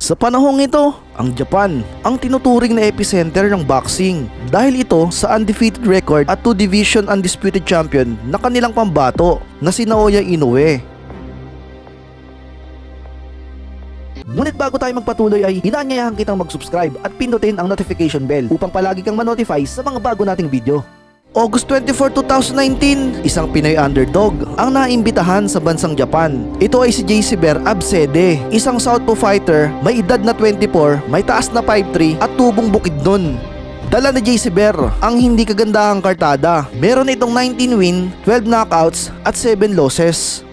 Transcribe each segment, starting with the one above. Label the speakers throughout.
Speaker 1: Sa panahong ito, ang Japan ang tinuturing na epicenter ng boxing dahil ito sa undefeated record at 2 division undisputed champion na kanilang pambato na si Naoya Inoue. Ngunit bago tayo magpatuloy ay inaanyayahan kitang mag-subscribe at pindutin ang notification bell upang palagi kang ma-notify sa mga bago nating video. August 24, 2019, isang Pinoy underdog ang naimbitahan sa bansang Japan. Ito ay si JC Absede, isang southpaw fighter, may edad na 24, may taas na 5'3 at tubong bukidnon. Dala ni JC ang hindi kagandahang kartada. Meron itong 19 win, 12 knockouts at 7 losses.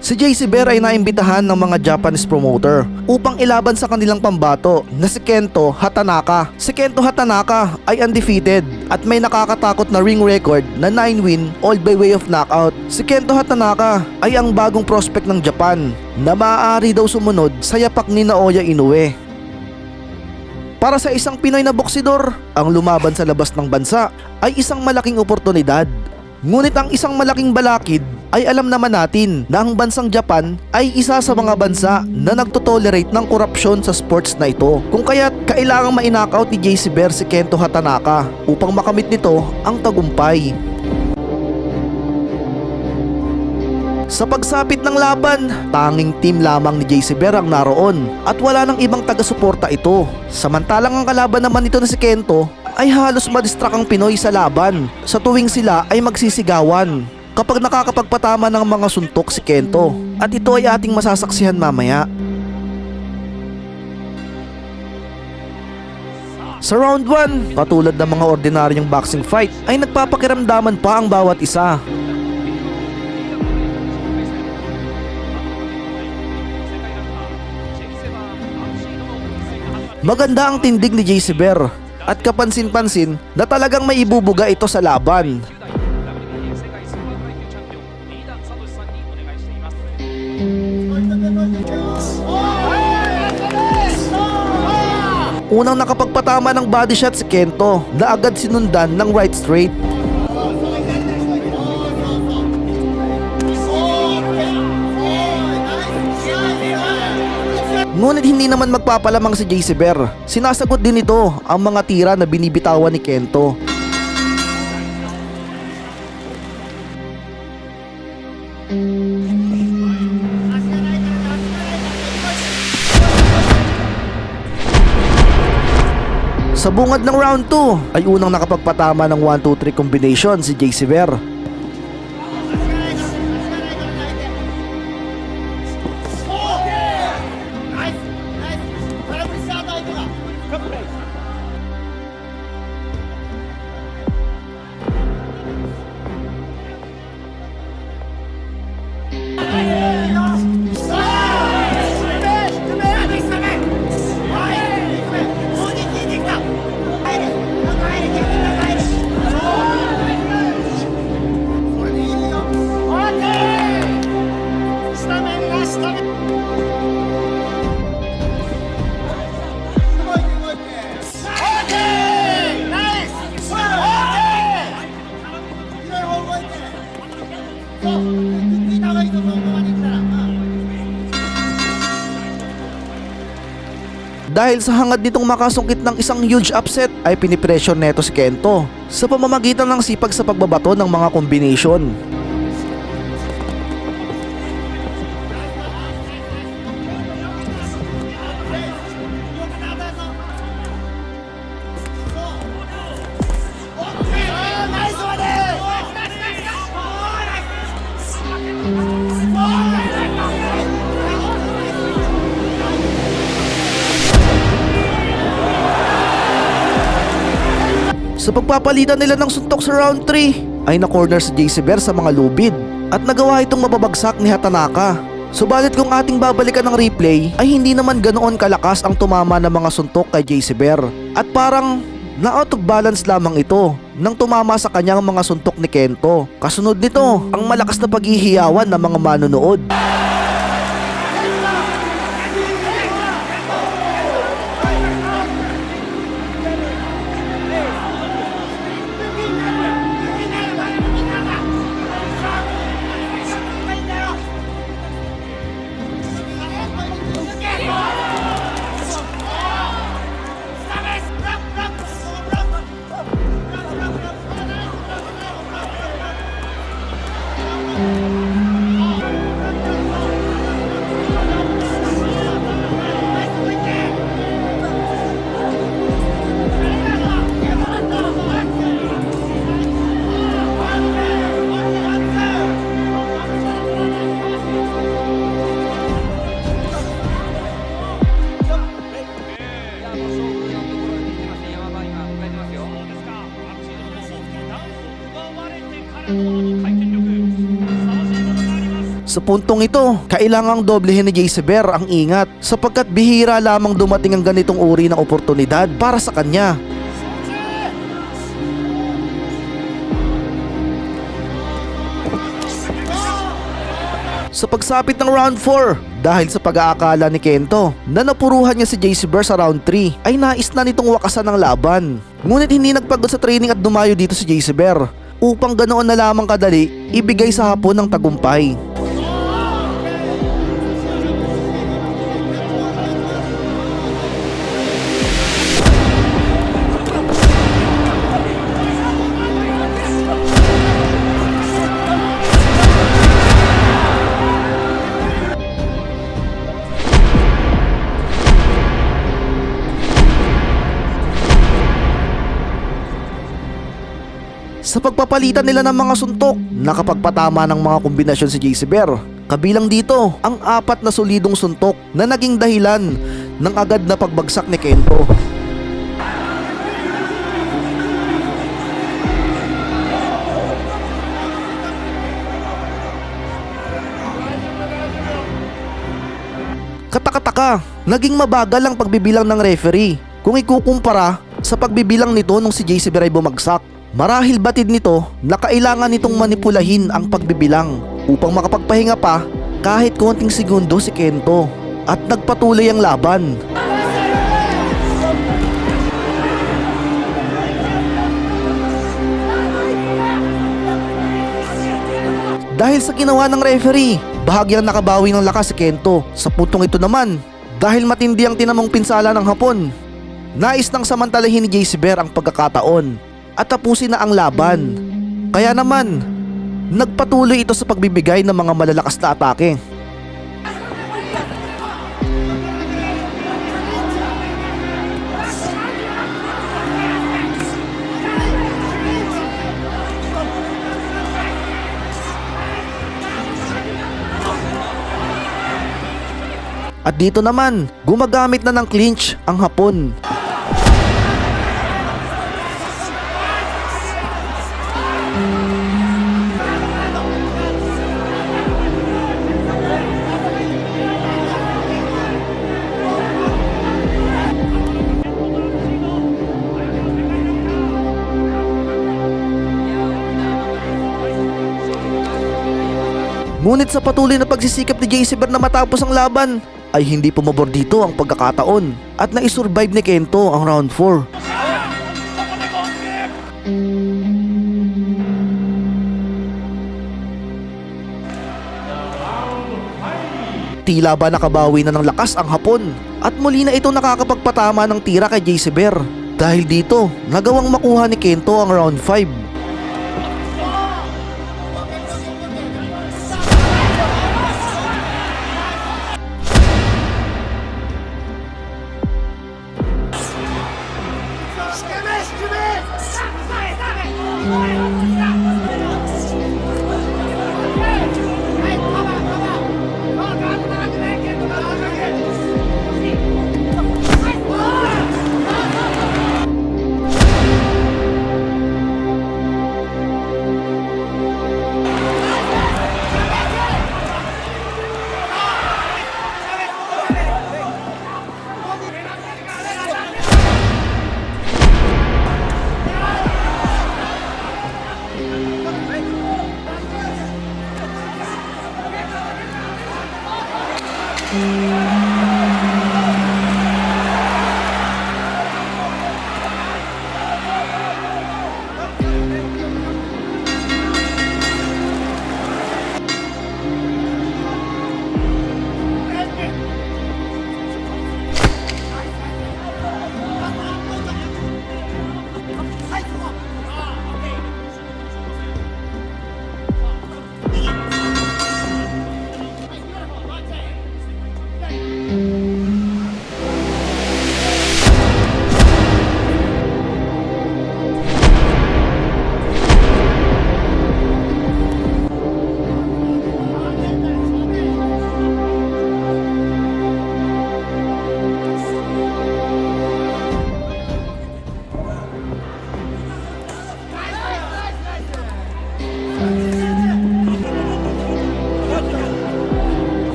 Speaker 1: Si JC ay naimbitahan ng mga Japanese promoter upang ilaban sa kanilang pambato na si Kento Hatanaka. Si Kento Hatanaka ay undefeated at may nakakatakot na ring record na 9 win all by way of knockout. Si Kento Hatanaka ay ang bagong prospect ng Japan na maaari daw sumunod sa yapak ni Naoya Inoue. Para sa isang Pinoy na boksidor, ang lumaban sa labas ng bansa ay isang malaking oportunidad. Ngunit ang isang malaking balakid ay alam naman natin na ang bansang Japan ay isa sa mga bansa na nagtotolerate ng korupsyon sa sports na ito. Kung kaya't kailangang ma-knockout ni JC si Kento Hatanaka upang makamit nito ang tagumpay. Sa pagsapit ng laban, tanging team lamang ni JC ang naroon at wala nang ibang taga-suporta ito. Samantalang ang kalaban naman nito na si Kento ay halos madistract ang Pinoy sa laban sa tuwing sila ay magsisigawan kapag nakakapagpatama ng mga suntok si Kento, at ito ay ating masasaksihan mamaya. Sa round 1, katulad ng mga ordinaryong boxing fight ay nagpapakiramdaman pa ang bawat isa. Maganda ang tindig ni JC at kapansin-pansin na talagang may ibubuga ito sa laban. Unang nakapagpatama ng body shot si Kento na agad sinundan ng right straight. Ngunit hindi naman magpapalamang si JC Sinasagot din ito ang mga tira na binibitawan ni Kento. Sa bungad ng round 2 ay unang nakapagpatama ng 1-2-3 combination si JC Dahil sa hangad nitong makasungkit ng isang huge upset ay pinipressure neto si Kento sa pamamagitan ng sipag sa pagbabato ng mga combination. Sa pagpapalitan nila ng suntok sa round 3 ay na-corner si JC sa mga lubid at nagawa itong mababagsak ni Hatanaka. Subalit kung ating babalikan ng replay ay hindi naman ganoon kalakas ang tumama ng mga suntok kay JC at parang na-out of balance lamang ito nang tumama sa kanyang mga suntok ni Kento. Kasunod nito ang malakas na paghihiyawan ng mga manonood. Sa puntong ito, kailangang doblehin ni Jezebel ang ingat sapagkat bihira lamang dumating ang ganitong uri ng oportunidad para sa kanya. Sa pagsapit ng round 4, dahil sa pag-aakala ni Kento na napuruhan niya si Jezebel sa round 3, ay nais na nitong wakasan ng laban. Ngunit hindi nagpagod sa training at dumayo dito si Jezebel upang ganoon na lamang kadali ibigay sa hapon ng tagumpay. Sa pagpapalitan nila ng mga suntok, nakapagpatama ng mga kombinasyon si Jezebel. Kabilang dito ang 4 na solidong suntok na naging dahilan ng agad na pagbagsak ni Kento. Katakataka, naging mabagal ang pagbibilang ng referee kung ikukumpara sa pagbibilang nito nung si Jezebel ay bumagsak. Marahil batid nito na kailangan nitong manipulahin ang pagbibilang upang makapagpahinga pa kahit konting segundo si Kento at nagpatuloy ang laban. Dahil sa ginawa ng referee, bahagyang nakabawi ng lakas si Kento. Sa puntong ito naman, dahil matindi ang tinamong pinsala ng Hapon, nais nang samantalahin ni Jezebel ang pagkakataon at tapusin na ang laban. Kaya naman, nagpatuloy ito sa pagbibigay ng mga malalakas na atake. At dito naman, gumagamit na ng clinch ang Hapon. Ngunit sa patuloy na pagsisikap ni Jezebel na matapos ang laban, ay hindi pumabor dito ang pagkakataon at naisurvive ni Kento ang round 4. Tila ba nakabawi na ng lakas ang Hapon at muli na itong nakakapagpatama ng tira kay Jezebel. Dahil dito, nagawang makuha ni Kento ang round 5.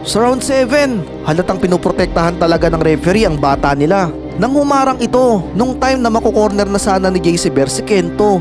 Speaker 1: Sa round 7, halatang pinoprotektahan talaga ng referee ang bata nila. Nang humarang ito, nung time na makukorner na sana ni JC si Kento.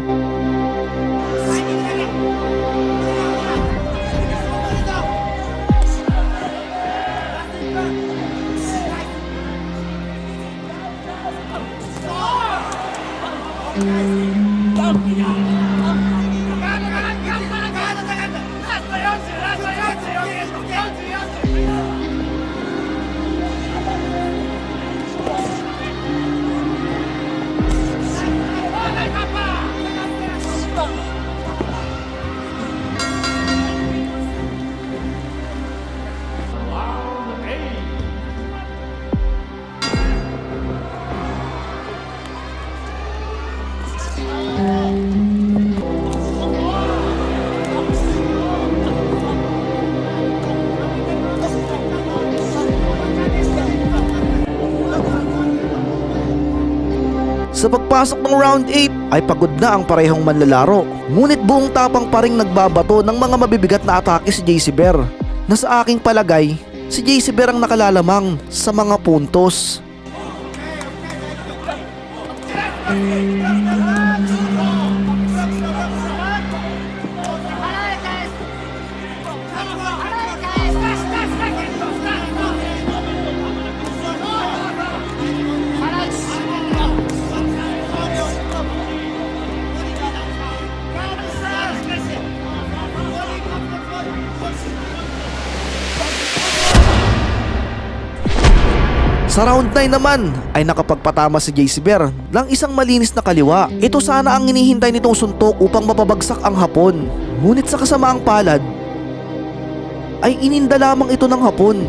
Speaker 1: Sa pagpasok ng round 8 ay pagod na ang parehong manlalaro. Ngunit buong tapang pa ring nagbabato ng mga mabibigat na atake si JC Bear, na sa aking palagay, si JC Bear ang nakalalamang sa mga puntos. Sa round 9 naman ay nakapagpatama si JC Bear ng isang malinis na kaliwa. Ito sana ang hinihintay nitong suntok upang mapabagsak ang Hapon. Ngunit sa kasamaang palad ay ininda lamang ito ng Hapon.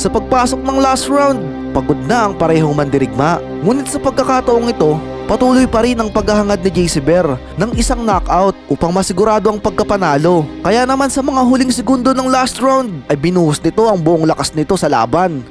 Speaker 1: Sa pagpasok ng last round, pagod na ang parehong mandirigma. Ngunit sa pagkakataong ito, patuloy pa rin ang paghahangad ni JC Bear ng isang knockout upang masigurado ang pagkapanalo. Kaya naman sa mga huling segundo ng last round ay binuhos nito ang buong lakas nito sa laban.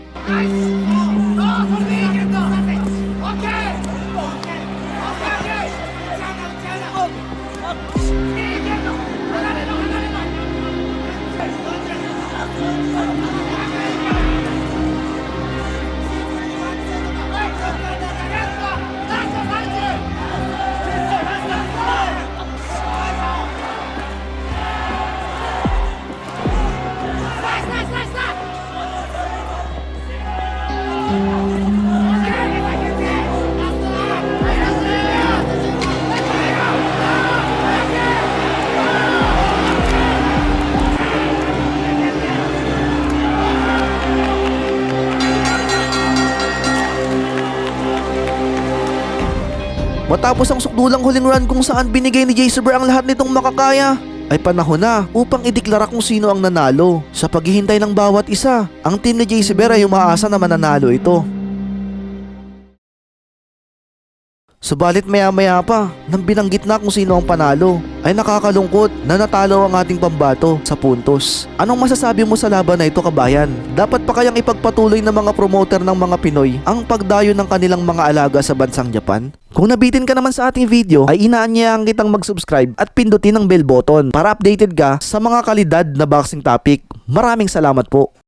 Speaker 1: Matapos ang sukdulang huling run kung saan binigay ni JC Bear ang lahat nitong makakaya, ay panahon na upang ideklara kung sino ang nanalo. Sa paghihintay ng bawat isa, ang team ni JC Bear ay umaasa na mananalo ito. Subalit maya-maya pa, nang binanggit na kung sino ang panalo, ay nakakalungkot na natalo ang ating pambato sa puntos. Anong masasabi mo sa laban na ito, kabayan? Dapat pa kayang ipagpatuloy ng mga promoter ng mga Pinoy ang pagdayo ng kanilang mga alaga sa bansang Japan? Kung nabitin ka naman sa ating video, ay inaanyayahan kitang mag-subscribe at pindutin ang bell button para updated ka sa mga kalidad na boxing topic. Maraming salamat po.